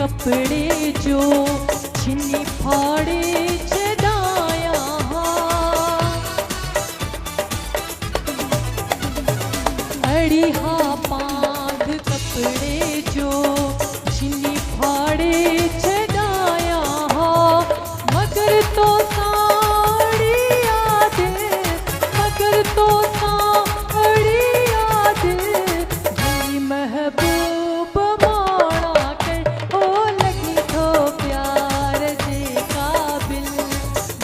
कपड़े जो छिनी फाड़े छदाया अड़िहा बांध कपड़े जो छिनी फाड़े छदाया मगर तो साड़ी याद मगर तो साड़ी याद भली महबूब माना कर ओ लगी तो प्यार दे काबिल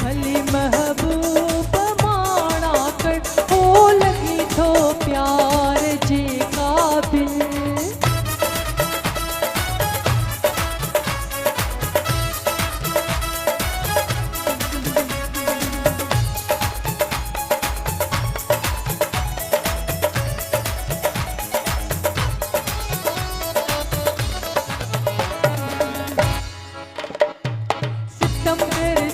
भली महबूब माना कर ओ लगी तो प्यार जे काबिल सितम कर